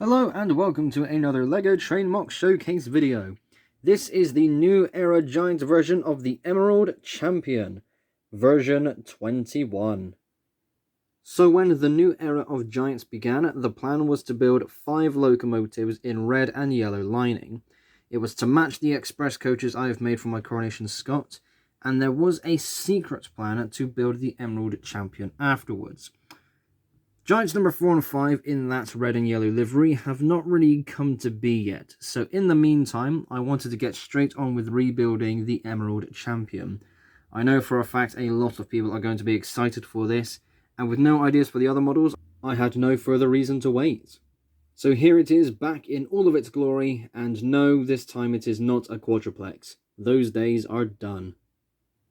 Hello and welcome to another LEGO Train MOC Showcase video. This is the new era Giants version of the Emerald Champion, version 21. So when the new era of Giants began, the plan was to build 5 locomotives in red and yellow lining. It was to match the express coaches I have made for my Coronation Scott, and there was a secret plan to build the Emerald Champion afterwards. Giants number 4 and 5 in that red and yellow livery have not really come to be yet, so in the meantime, I wanted to get straight on with rebuilding the Emerald Champion. I know for a fact a lot of people are going to be excited for this, and with no ideas for the other models, I had no further reason to wait. So here it is, back in all of its glory, and no, this time it is not a quadruplex. Those days are done.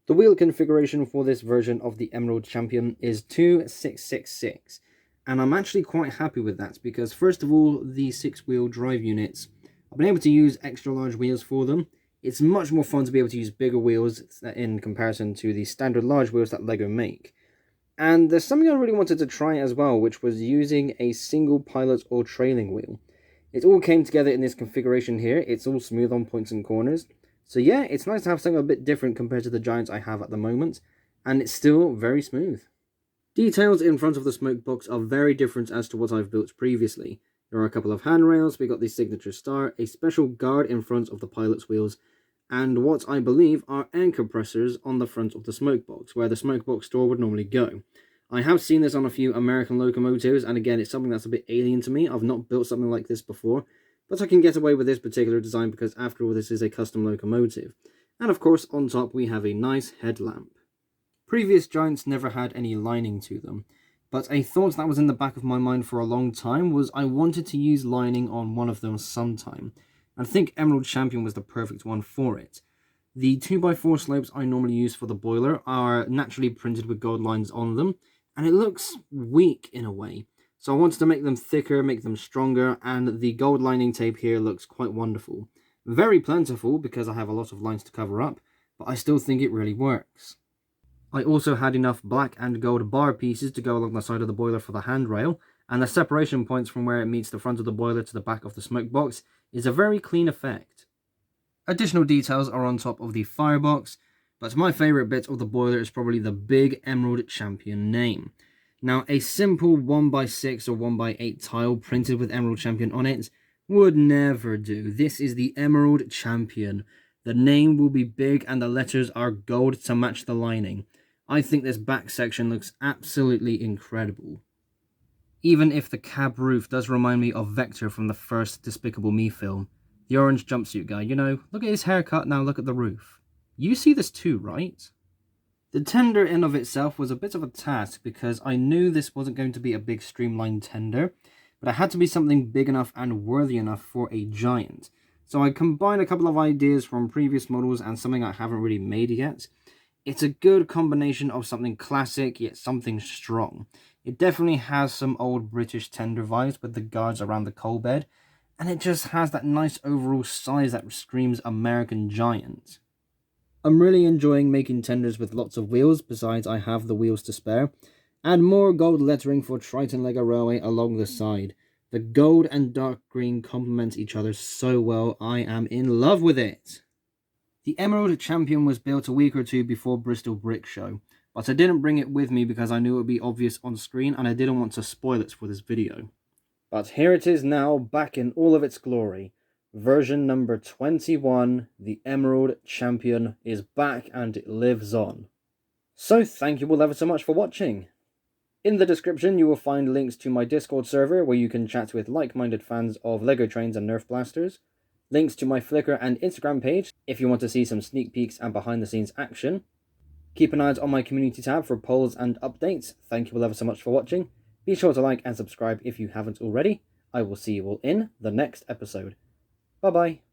The wheel configuration for this version of the Emerald Champion is 2666. And I'm actually quite happy with that because, first of all, the 6-wheel drive units, I've been able to use extra large wheels for them. It's much more fun to be able to use bigger wheels in comparison to the standard large wheels that LEGO make. And there's something I really wanted to try as well, which was using a single pilot or trailing wheel. It all came together in this configuration here. It's all smooth on points and corners. So yeah, it's nice to have something a bit different compared to the Giants I have at the moment. And it's still very smooth. Details in front of the smoke box are very different as to what I've built previously. There are a couple of handrails, we got the signature star, a special guard in front of the pilot's wheels, and what I believe are air compressors on the front of the smoke box, where the smoke box door would normally go. I have seen this on a few American locomotives, and again, it's something that's a bit alien to me. I've not built something like this before, but I can get away with this particular design because after all, this is a custom locomotive. And of course, on top we have a nice headlamp. Previous Giants never had any lining to them, but a thought that was in the back of my mind for a long time was I wanted to use lining on one of them sometime, and I think Emerald Champion was the perfect one for it. The 2x4 slopes I normally use for the boiler are naturally printed with gold lines on them, and it looks weak in a way, so I wanted to make them thicker, make them stronger, and the gold lining tape here looks quite wonderful. Very plentiful because I have a lot of lines to cover up, but I still think it really works. I also had enough black and gold bar pieces to go along the side of the boiler for the handrail, and the separation points from where it meets the front of the boiler to the back of the smoke box is a very clean effect. Additional details are on top of the firebox, but my favourite bit of the boiler is probably the big Emerald Champion name. Now, a simple 1x6 or 1x8 tile printed with Emerald Champion on it would never do. This is the Emerald Champion. The name will be big and the letters are gold to match the lining. I think this back section looks absolutely incredible. Even if the cab roof does remind me of Vector from the first Despicable Me film. The orange jumpsuit guy, you know, look at his haircut, now look at the roof. You see this too, right? The tender in of itself was a bit of a task because I knew this wasn't going to be a big streamlined tender, but it had to be something big enough and worthy enough for a giant. So I combined a couple of ideas from previous models and something I haven't really made yet. It's a good combination of something classic, yet something strong. It definitely has some old British tender vibes with the guards around the coal bed, and it just has that nice overall size that screams American giant. I'm really enjoying making tenders with lots of wheels, besides I have the wheels to spare, and more gold lettering for Triton Lego Railway along the side. The gold and dark green complement each other so well, I am in love with it. The Emerald Champion was built a week or two before Bristol Brick Show, but I didn't bring it with me because I knew it would be obvious on screen and I didn't want to spoil it for this video. But here it is now, back in all of its glory. Version number 21, the Emerald Champion is back and it lives on. So thank you all ever so much for watching. In the description you will find links to my Discord server where you can chat with like-minded fans of LEGO trains and Nerf blasters. Links to my Flickr and Instagram page if you want to see some sneak peeks and behind the scenes action. Keep an eye out on my community tab for polls and updates. Thank you all ever so much for watching. Be sure to like and subscribe if you haven't already. I will see you all in the next episode. Bye bye.